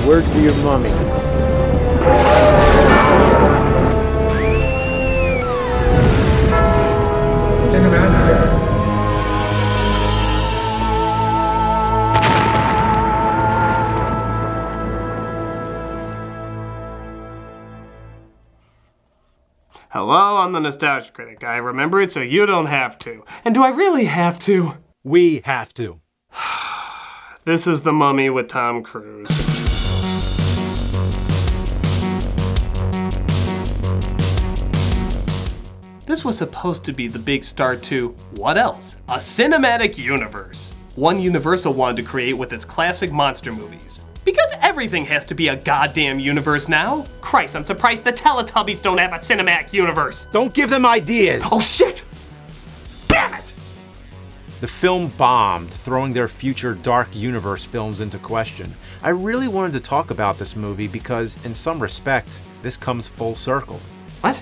word to your mummy. Cinematic. Hello, I'm the Nostalgia Critic. I remember it so you don't have to. And do I really have to? We have to. This is The Mummy with Tom Cruise. This was supposed to be the big start to, what else? A cinematic universe. One Universal wanted to create with its classic monster movies. Because everything has to be a goddamn universe now. Christ, I'm surprised the Teletubbies don't have a cinematic universe. Don't give them ideas! Oh shit! Damn it! The film bombed, throwing their future dark universe films into question. I really wanted to talk about this movie because, in some respect, this comes full circle. What?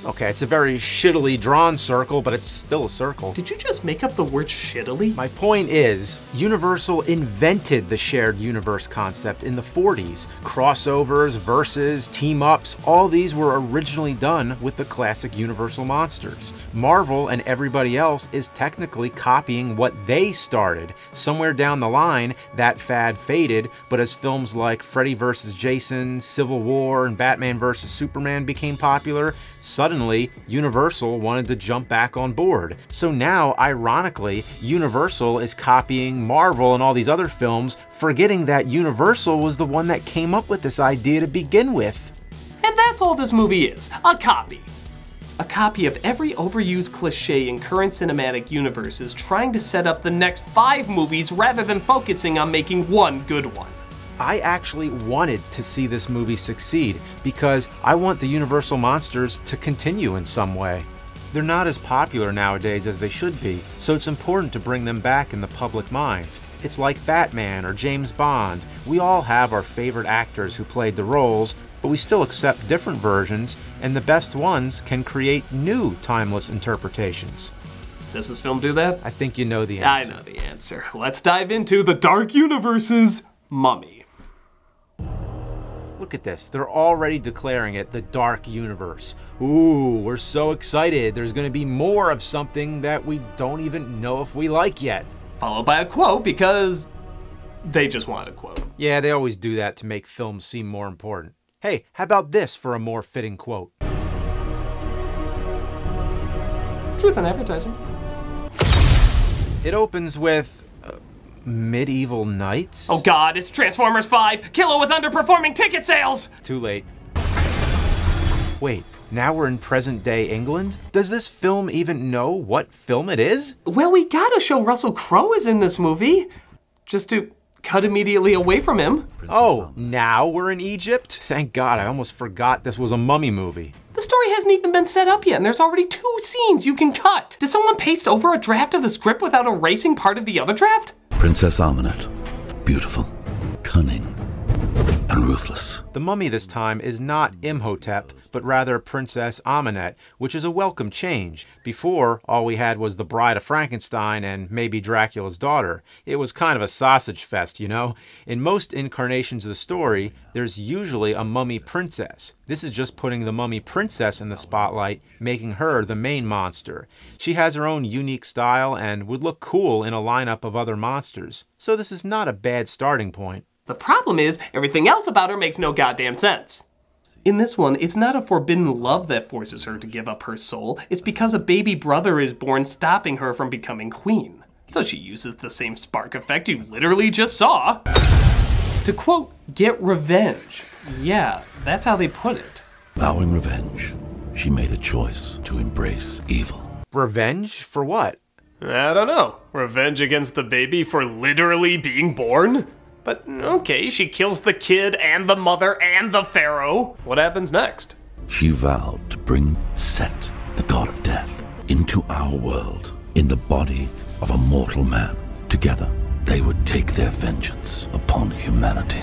Okay, it's a very shittily drawn circle, but it's still a circle. Did you just make up the word shittily? My point is, Universal invented the shared universe concept in the 40s. Crossovers, verses, team-ups, all these were originally done with the classic Universal monsters. Marvel and everybody else is technically copying what they started. Somewhere down the line, that fad faded, but as films like Freddy vs. Jason, Civil War, and Batman vs. Superman became popular, suddenly, Universal wanted to jump back on board. So now, ironically, Universal is copying Marvel and all these other films, forgetting that Universal was the one that came up with this idea to begin with. And that's all this movie is, a copy. A copy of every overused cliche in current cinematic universes trying to set up the next 5 movies rather than focusing on making one good one. I actually wanted to see this movie succeed because I want the Universal monsters to continue in some way. They're not as popular nowadays as they should be, so it's important to bring them back in the public minds. It's like Batman or James Bond. We all have our favorite actors who played the roles, but we still accept different versions, and the best ones can create new timeless interpretations. Does this film do that? I think you know the answer. I know the answer. Let's dive into the Dark Universe's Mummy. Look at this, they're already declaring it the Dark Universe. Ooh, we're so excited. There's gonna be more of something that we don't even know if we like yet. Followed by a quote because they just wanted a quote. Yeah, they always do that to make films seem more important. Hey, how about this for a more fitting quote? Truth in advertising. It opens with, Medieval Knights? Oh god, it's Transformers 5! Kill it with underperforming ticket sales! Too late. Wait, now we're in present-day England? Does this film even know what film it is? Well, we gotta show Russell Crowe is in this movie. Just to cut immediately away from him. Oh, now we're in Egypt? Thank God, I almost forgot this was a mummy movie. The story hasn't even been set up yet, and there's already 2 scenes you can cut. Did someone paste over a draft of the script without erasing part of the other draft? Princess Amenet, beautiful, cunning, and ruthless. The mummy this time is not Imhotep, but rather Princess Amenet, which is a welcome change. Before, all we had was the Bride of Frankenstein and maybe Dracula's daughter. It was kind of a sausage fest, you know? In most incarnations of the story, there's usually a mummy princess. This is just putting the mummy princess in the spotlight, making her the main monster. She has her own unique style and would look cool in a lineup of other monsters. So this is not a bad starting point. The problem is, everything else about her makes no goddamn sense. In this one, it's not a forbidden love that forces her to give up her soul. It's because a baby brother is born, stopping her from becoming queen. So she uses the same spark effect you literally just saw to, quote, get revenge. Yeah, that's how they put it. Vowing revenge, she made a choice to embrace evil. Revenge for what? I don't know. Revenge against the baby for literally being born? But okay, she kills the kid and the mother and the pharaoh. What happens next? She vowed to bring Set, the god of death, into our world in the body of a mortal man. Together, they would take their vengeance upon humanity.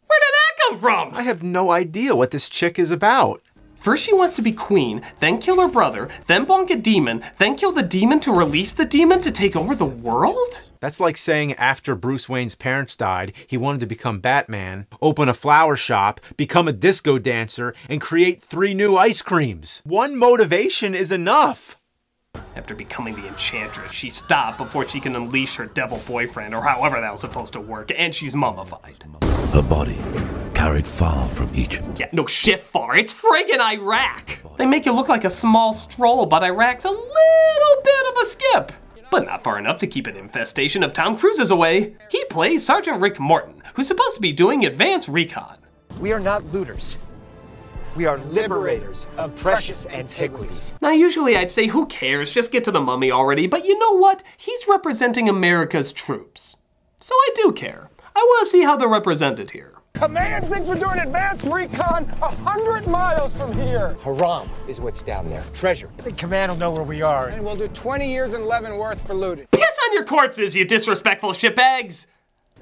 Where did that come from? I have no idea what this chick is about. First she wants to be queen, then kill her brother, then bonk a demon, then kill the demon to release the demon to take over the world? That's like saying after Bruce Wayne's parents died, he wanted to become Batman, open a flower shop, become a disco dancer, and create 3 new ice creams. One motivation is enough. After becoming the Enchantress, she stopped before she can unleash her devil boyfriend, or however that was supposed to work, and she's mummified. Her body carried far from Egypt. Yeah, no shit far, it's friggin' Iraq! They make it look like a small stroll, but Iraq's a little bit of a skip. But not far enough to keep an infestation of Tom Cruises away. He plays Sergeant Rick Morton, who's supposed to be doing advanced recon. We are not looters. We are liberators of precious antiquities. Now usually I'd say who cares, just get to the mummy already, but you know what? He's representing America's troops. So I do care. I want to see how they're represented here. Command thinks we're doing advanced recon 100 miles from here. Haram is what's down there. Treasure. I think Command will know where we are. And we'll do 20 years in Leavenworth for looting. Piss on your corpses, you disrespectful shitbags!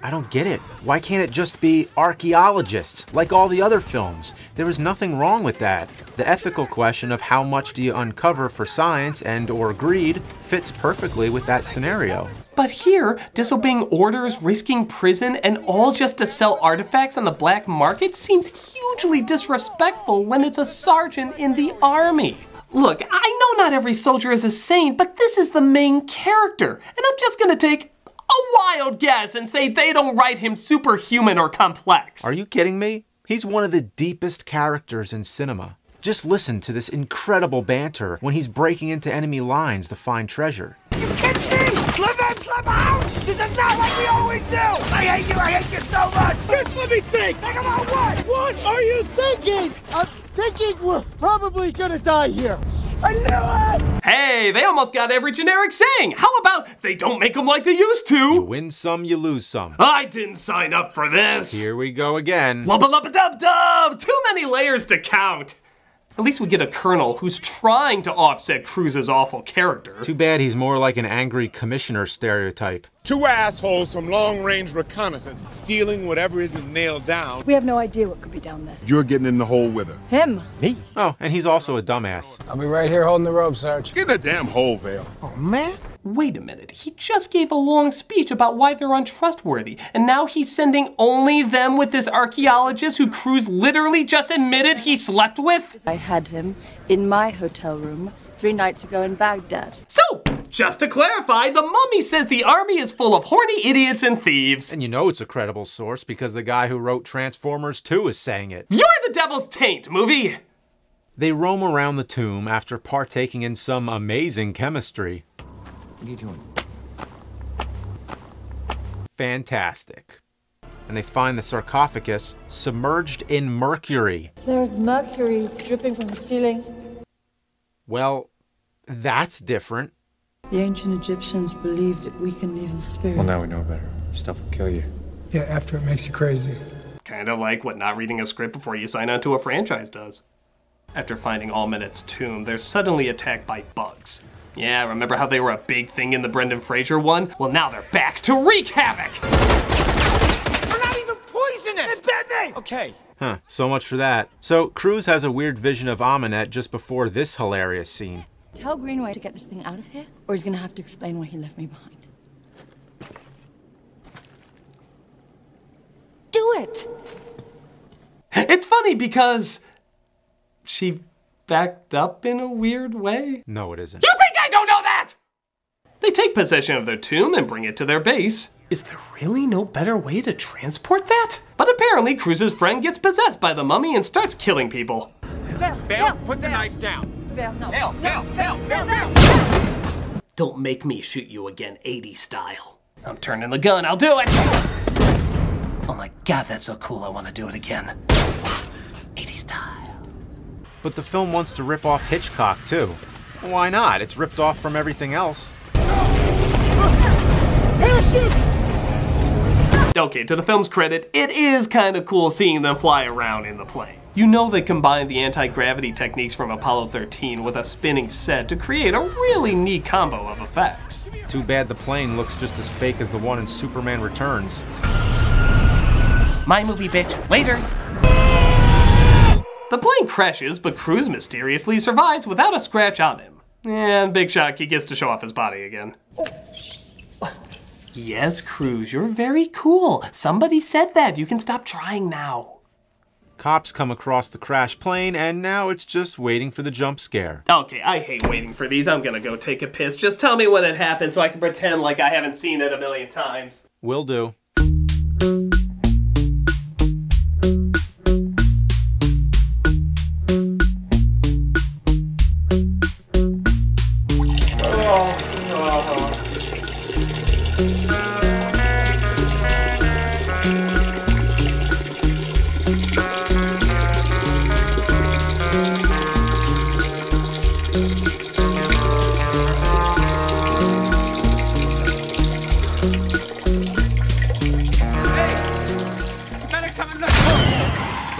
I don't get it. Why can't it just be archaeologists, like all the other films? There is nothing wrong with that. The ethical question of how much do you uncover for science and or greed fits perfectly with that scenario. But here, disobeying orders, risking prison, and all just to sell artifacts on the black market seems hugely disrespectful when it's a sergeant in the army. Look, I know not every soldier is a saint, but this is the main character, and I'm just gonna take a wild guess and say they don't write him superhuman or complex. Are you kidding me? He's one of the deepest characters in cinema. Just listen to this incredible banter when he's breaking into enemy lines to find treasure. You kidding me? Slip in, slip out! This is not like we always do! I hate you so much! Just let me think! Think about what? What are you thinking? I'm thinking we're probably gonna die here. I knew it! Hey, they almost got every generic saying. How about they don't make them like they used to? You win some, you lose some. I didn't sign up for this. Here we go again. Wubba-lubba-dub-dub! Too many layers to count. At least we get a colonel who's trying to offset Cruise's awful character. Too bad he's more like an angry commissioner stereotype. 2 assholes from long-range reconnaissance, stealing whatever isn't nailed down. We have no idea what could be down there. You're getting in the hole with her. Him? Me? Oh, and he's also a dumbass. I'll be right here holding the rope, Sarge. Get in the damn hole, Vale. Oh, man. Wait a minute, he just gave a long speech about why they're untrustworthy, and now he's sending only them with this archaeologist who Cruise literally just admitted he slept with? I had him in my hotel room 3 nights ago in Baghdad. So, just to clarify, the mummy says the army is full of horny idiots and thieves. And you know it's a credible source because the guy who wrote Transformers 2 is saying it. You're the devil's taint, movie! They roam around the tomb after partaking in some amazing chemistry. What are you doing? Fantastic. And they find the sarcophagus submerged in mercury. There's mercury dripping from the ceiling. Well, that's different. The ancient Egyptians believed it weakened evil spirits. Well, now we know better. Stuff will kill you. Yeah, after it makes you crazy. Kind of like what not reading a script before you sign on to a franchise does. After finding Almenet's tomb, they're suddenly attacked by bugs. Yeah, remember how they were a big thing in the Brendan Fraser one? Well, now they're back to wreak havoc! We're not even poisonous! It bit me! Okay. Huh, so much for that. So, Cruise has a weird vision of Ahmanet just before this hilarious scene. Tell Greenway to get this thing out of here, or he's gonna have to explain why he left me behind. Do it! It's funny because she backed up in a weird way. No, it isn't. You think I don't know that? They take possession of their tomb and bring it to their base. Is there really no better way to transport that? But apparently Cruise's friend gets possessed by the mummy and starts killing people. Vale, put the knife down. Vale, no. Vale. Don't make me shoot you again, 80 style. I'm turning the gun, I'll do it! Oh my god, that's so cool, I want to do it again. 80 style. But the film wants to rip off Hitchcock, too. Why not? It's ripped off from everything else. Okay, to the film's credit, it is kind of cool seeing them fly around in the plane. You know they combined the anti-gravity techniques from Apollo 13 with a spinning set to create a really neat combo of effects. Too bad the plane looks just as fake as the one in Superman Returns. My movie, bitch. Laters! The plane crashes, but Cruz mysteriously survives without a scratch on him. And big shock, he gets to show off his body again. Yes, Cruz, you're very cool. Somebody said that. You can stop trying now. Cops come across the crashed plane, and now it's just waiting for the jump scare. Okay, I hate waiting for these. I'm gonna go take a piss. Just tell me when it happened so I can pretend like I haven't seen it a million times. Will do.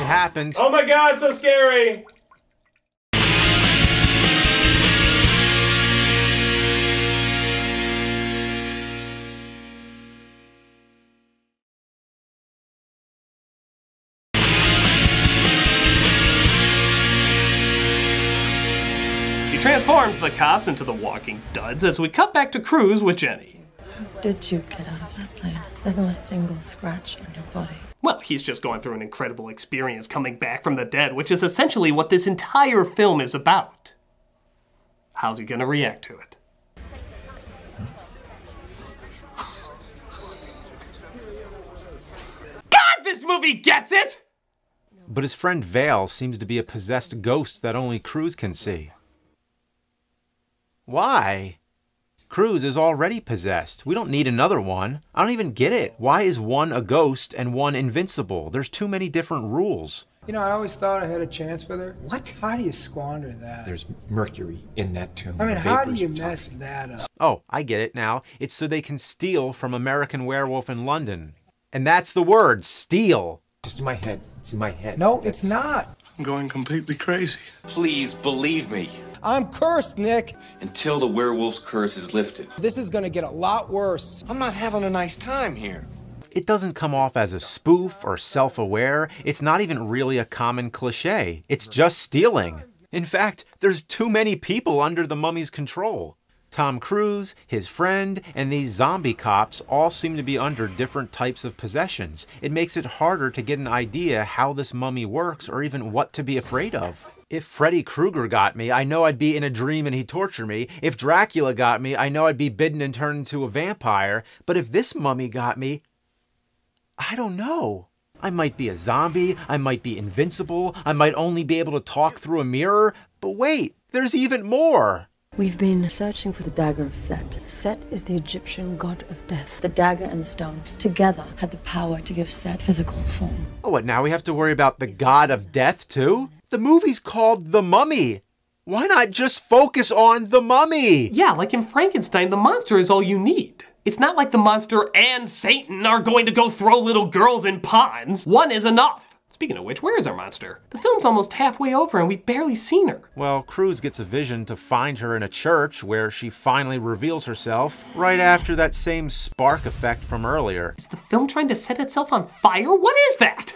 Happened. Oh my god, so scary! She transforms the cops into the walking duds as we cut back to Cruz with Jenny. How did you get out of that plane? There's not a single scratch on your body. Well, he's just going through an incredible experience coming back from the dead, which is essentially what this entire film is about. How's he gonna react to it? God, this movie gets it! But his friend Vale seems to be a possessed ghost that only Cruz can see. Why? Cruz is already possessed. We don't need another one. I don't even get it. Why is one a ghost and one invincible? There's too many different rules. You know, I always thought I had a chance with her. What? How do you squander that? There's mercury in that tomb. I mean, how do Vapors you are mess toxic. that up? Oh, I get it now. It's so they can steal from American Werewolf in London. And that's the word, steal. Just in my head. It's in my head. No, it's not. I'm going completely crazy. Please believe me. I'm cursed, Nick. Until the werewolf's curse is lifted. This is gonna get a lot worse. I'm not having a nice time here. It doesn't come off as a spoof or self-aware. It's not even really a common cliche. It's just stealing. In fact, there's too many people under the mummy's control. Tom Cruise, his friend, and these zombie cops all seem to be under different types of possessions. It makes it harder to get an idea how this mummy works or even what to be afraid of. If Freddy Krueger got me, I know I'd be in a dream and he'd torture me. If Dracula got me, I know I'd be bitten and turned into a vampire. But if this mummy got me, I don't know. I might be a zombie, I might be invincible, I might only be able to talk through a mirror. But wait, there's even more. We've been searching for the dagger of Set. Set is the Egyptian god of death. The dagger and the stone together had the power to give Set physical form. Oh, what, now we have to worry about the god of death too? The movie's called The Mummy. Why not just focus on the mummy? Yeah, like in Frankenstein, the monster is all you need. It's not like the monster and Satan are going to go throw little girls in ponds. One is enough. Speaking of which, where is our monster? The film's almost halfway over and we've barely seen her. Well, Cruz gets a vision to find her in a church where she finally reveals herself right after that same spark effect from earlier. Is the film trying to set itself on fire? What is that?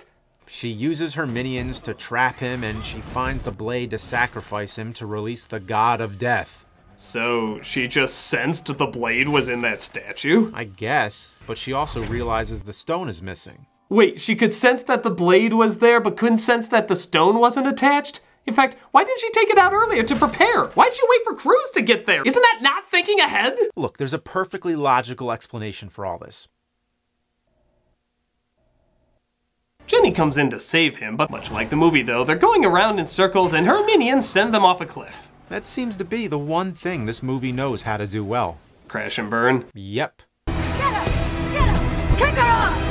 She uses her minions to trap him and she finds the blade to sacrifice him to release the god of death. So she just sensed the blade was in that statue? I guess, but she also realizes the stone is missing. Wait, she could sense that the blade was there, but couldn't sense that the stone wasn't attached? In fact, why didn't she take it out earlier to prepare? Why'd she wait for Cruz to get there? Isn't that not thinking ahead? Look, there's a perfectly logical explanation for all this. Jenny comes in to save him, but much like the movie though, they're going around in circles and her minions send them off a cliff. That seems to be the one thing this movie knows how to do well. Crash and burn? Yep. Get her! Get her! Kick her ass!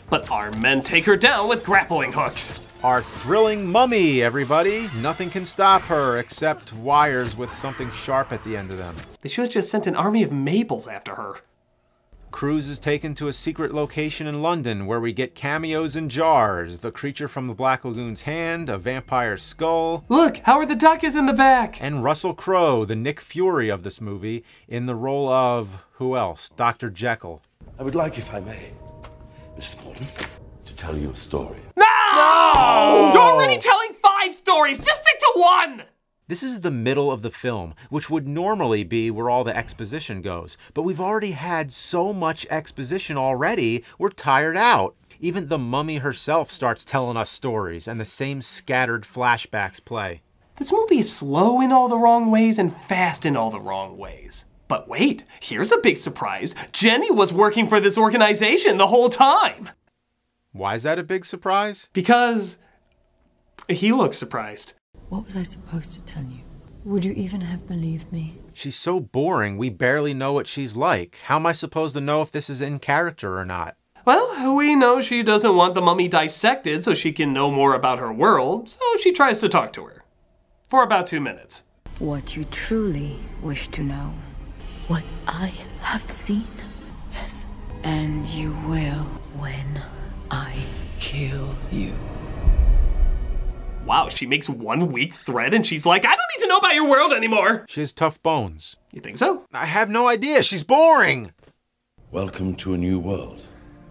But our men take her down with grappling hooks. Our thrilling mummy, everybody. Nothing can stop her except wires with something sharp at the end of them. They should have just sent an army of Mabels after her. Cruz is taken to a secret location in London where we get cameos in jars. The creature from the Black Lagoon's hand, a vampire skull. Look, Howard the Duck is in the back. And Russell Crowe, the Nick Fury of this movie, in the role of, who else? Dr. Jekyll. I would like, if I may, Mr. Morton, to tell you a story. No! You're already telling 5 stories! Just stick to 1! This is the middle of the film, which would normally be where all the exposition goes. But we've already had so much exposition already, we're tired out. Even the mummy herself starts telling us stories, and the same scattered flashbacks play. This movie is slow in all the wrong ways and fast in all the wrong ways. But wait, here's a big surprise. Jenny was working for this organization the whole time. Why is that a big surprise? Because he looks surprised. What was I supposed to tell you? Would you even have believed me? She's so boring, we barely know what she's like. How am I supposed to know if this is in character or not? Well, we know she doesn't want the mummy dissected so she can know more about her world, so she tries to talk to her. For about 2 minutes. What you truly wish to know. What I have seen? Yes. And you will when I kill you. Wow, she makes one weak threat and she's like, I don't need to know about your world anymore. She has tough bones. You think so? I have no idea. She's boring. Welcome to a new world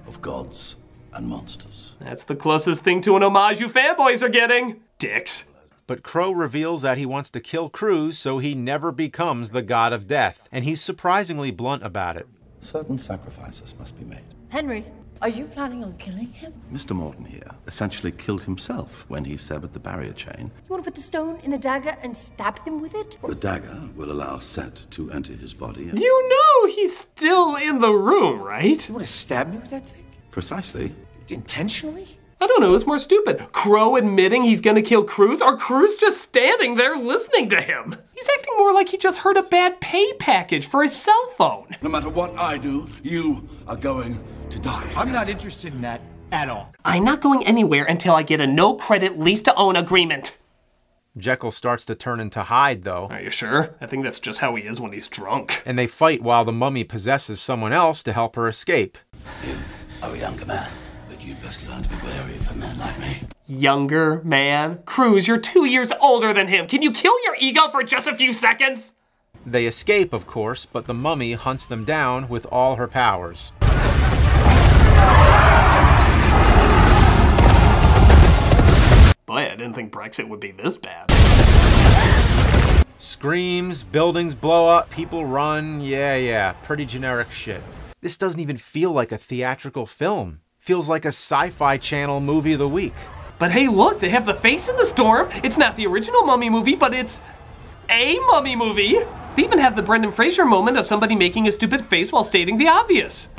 of gods and monsters. That's the closest thing to an homage you fanboys are getting. Dicks. But Crow reveals that he wants to kill Cruz so he never becomes the god of death. And he's surprisingly blunt about it. Certain sacrifices must be made. Henry, are you planning on killing him? Mr. Morton here essentially killed himself when he severed the barrier chain. You want to put the stone in the dagger and stab him with it? The dagger will allow Set to enter his body. And You know he's still in the room, right? You want to stab me with that thing? precisely. Intentionally? I don't know, it's more stupid. Crow admitting he's gonna kill Cruz, or Cruz just standing there listening to him? He's acting more like he just heard a bad pay package for his cell phone. No matter what I do, you are going to die. I'm not interested in that at all. I'm not going anywhere until I get a no-credit lease-to-own agreement. Jekyll starts to turn into Hyde, though. Are you sure? I think that's just how he is when he's drunk. And they fight while the mummy possesses someone else to help her escape. You are a younger man, but you best learn to be wary of a man like me. Younger man? Cruz, you're 2 years older than him. Can you kill your ego for just a few seconds? They escape, of course, but the mummy hunts them down with all her powers. Boy, I didn't think Brexit would be this bad. Screams, buildings blow up, people run, yeah, pretty generic shit. This doesn't even feel like a theatrical film. Feels like a sci-fi channel movie of the week. But hey, look, they have the face in the storm. It's not the original Mummy movie, but it's a Mummy movie. They even have the Brendan Fraser moment of somebody making a stupid face while stating the obvious.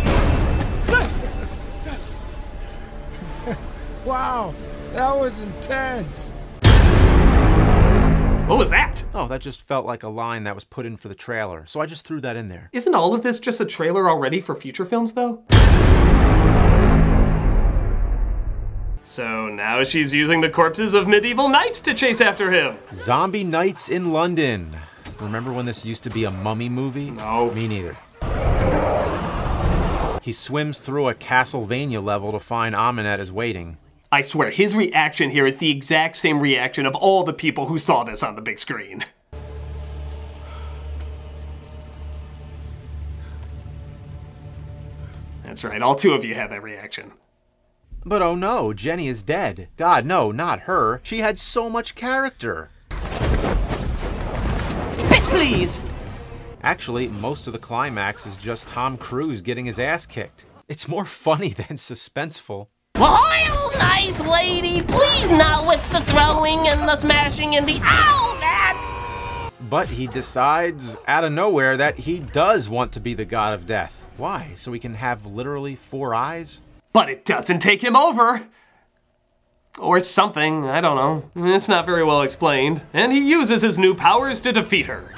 Wow, that was intense. What was that? Oh, that just felt like a line that was put in for the trailer, so I just threw that in there. Isn't all of this just a trailer already for future films, though? So now she's using the corpses of medieval knights to chase after him. Zombie Nights in London. Remember when this used to be a mummy movie? No. Me neither. He swims through a Castlevania level to find Aminette is waiting. I swear, his reaction here is the exact same reaction of all the people who saw this on the big screen. That's right, all 2 of you had that reaction. But oh no, Jenny is dead. God, no, not her. She had so much character. Bitch, please! Actually, most of the climax is just Tom Cruise getting his ass kicked. It's more funny than suspenseful. Well, nice lady, please not with the throwing and the smashing and the ow, that! But he decides out of nowhere that he does want to be the god of death. Why? So he can have literally 4 eyes? But it doesn't take him over. Or something, I don't know. It's not very well explained. And he uses his new powers to defeat her.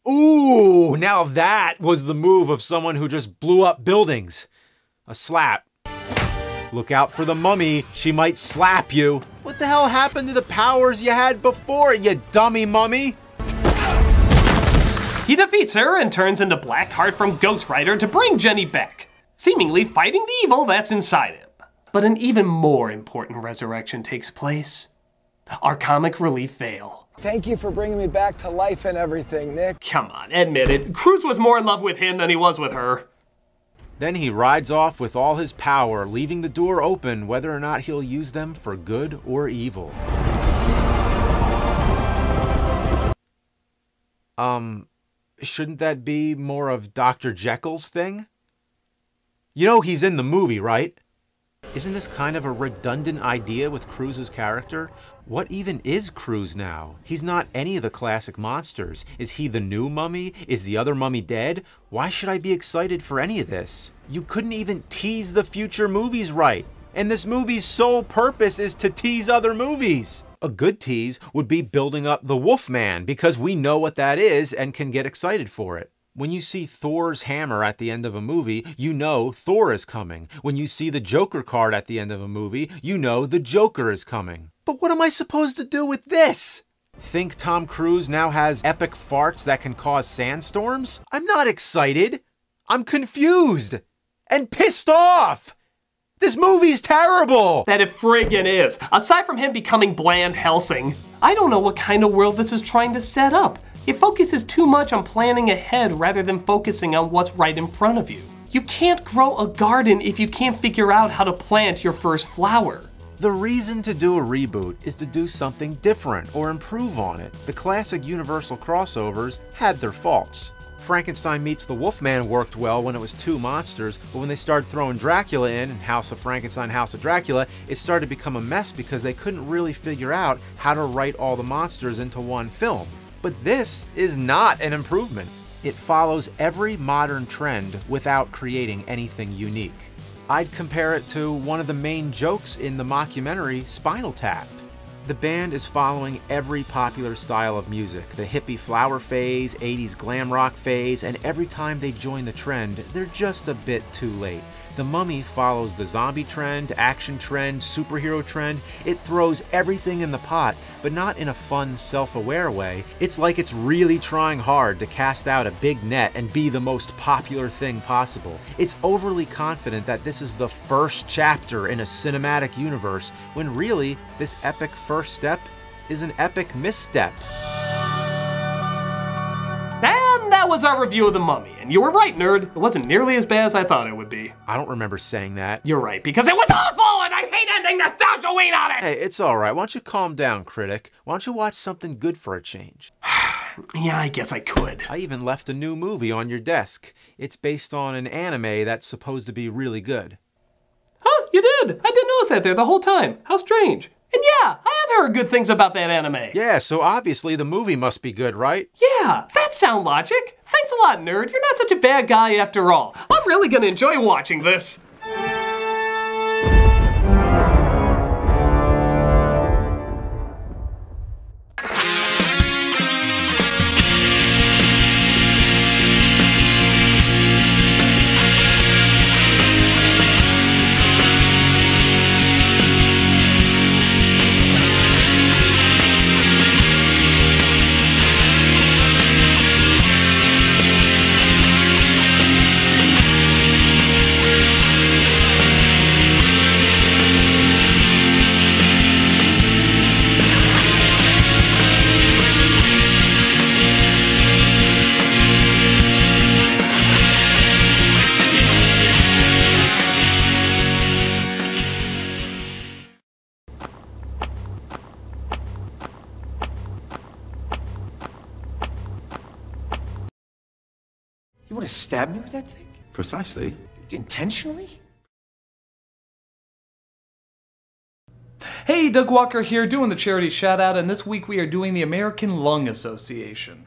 Ooh, now that was the move of someone who just blew up buildings. A slap. Look out for the mummy, she might slap you. What the hell happened to the powers you had before, you dummy mummy? He defeats her and turns into Blackheart from Ghost Rider to bring Jenny back, seemingly fighting the evil that's inside him. But an even more important resurrection takes place. Our comic relief veil. Thank you for bringing me back to life and everything, Nick. Come on, admit it. Cruz was more in love with him than he was with her. Then he rides off with all his power, leaving the door open whether or not he'll use them for good or evil. Shouldn't that be more of Dr. Jekyll's thing? You know he's in the movie, right? Isn't this kind of a redundant idea with Cruise's character? What even is Cruise now? He's not any of the classic monsters. Is he the new mummy? Is the other mummy dead? Why should I be excited for any of this? You couldn't even tease the future movies right. And this movie's sole purpose is to tease other movies. A good tease would be building up the Wolfman, because we know what that is and can get excited for it. When you see Thor's hammer at the end of a movie, you know Thor is coming. When you see the Joker card at the end of a movie, you know the Joker is coming. But what am I supposed to do with this? Think Tom Cruise now has epic farts that can cause sandstorms? I'm not excited. I'm confused and pissed off. This movie's terrible! That it friggin' is. Aside from him becoming bland Helsing, I don't know what kind of world this is trying to set up. It focuses too much on planning ahead rather than focusing on what's right in front of you. You can't grow a garden if you can't figure out how to plant your first flower. The reason to do a reboot is to do something different or improve on it. The classic Universal crossovers had their faults. Frankenstein Meets the Wolfman worked well when it was two monsters, but when they started throwing Dracula in, House of Frankenstein, House of Dracula, it started to become a mess because they couldn't really figure out how to write all the monsters into one film. But this is not an improvement. It follows every modern trend without creating anything unique. I'd compare it to one of the main jokes in the mockumentary Spinal Tap. The band is following every popular style of music, the hippie flower phase, 80s glam rock phase, and every time they join the trend, they're just a bit too late. The Mummy follows the zombie trend, action trend, superhero trend. It throws everything in the pot, but not in a fun, self-aware way. It's like it's really trying hard to cast out a big net and be the most popular thing possible. It's overly confident that this is the first chapter in a cinematic universe, when really, this epic first step is an epic misstep. And that was our review of The Mummy. And you were right, nerd. It wasn't nearly as bad as I thought it would be. I don't remember saying that. You're right, because it was awful and I hate ending nostalgia ween on it! Hey, it's alright. Why don't you calm down, Critic? Why don't you watch something good for a change? Yeah, I guess I could. I even left a new movie on your desk. It's based on an anime that's supposed to be really good. Huh? You did? I didn't notice that there the whole time. How strange. And yeah, I have heard good things about that anime. Yeah, so obviously the movie must be good, right? Yeah, that's sound logic. Thanks a lot, nerd. You're not such a bad guy after all. I'm really gonna enjoy watching this. You want to stab me with that thing? Precisely. Intentionally? Hey, Doug Walker here, doing the charity shout out, and this week we are doing the American Lung Association.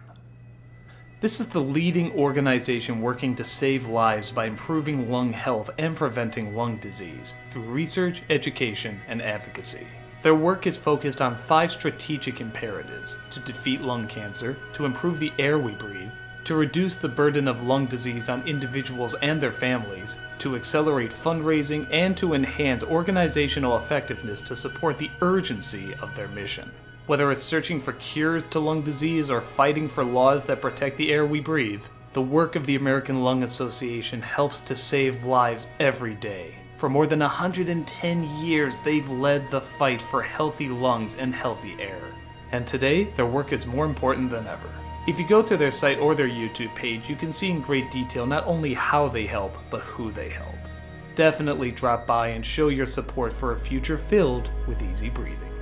This is the leading organization working to save lives by improving lung health and preventing lung disease through research, education, and advocacy. Their work is focused on 5 strategic imperatives: to defeat lung cancer, to improve the air we breathe, to reduce the burden of lung disease on individuals and their families, to accelerate fundraising, and to enhance organizational effectiveness to support the urgency of their mission. Whether it's searching for cures to lung disease or fighting for laws that protect the air we breathe, the work of the American Lung Association helps to save lives every day. For more than 110 years, they've led the fight for healthy lungs and healthy air. And today, their work is more important than ever. If you go to their site or their YouTube page, you can see in great detail not only how they help, but who they help. Definitely drop by and show your support for a future filled with easy breathing.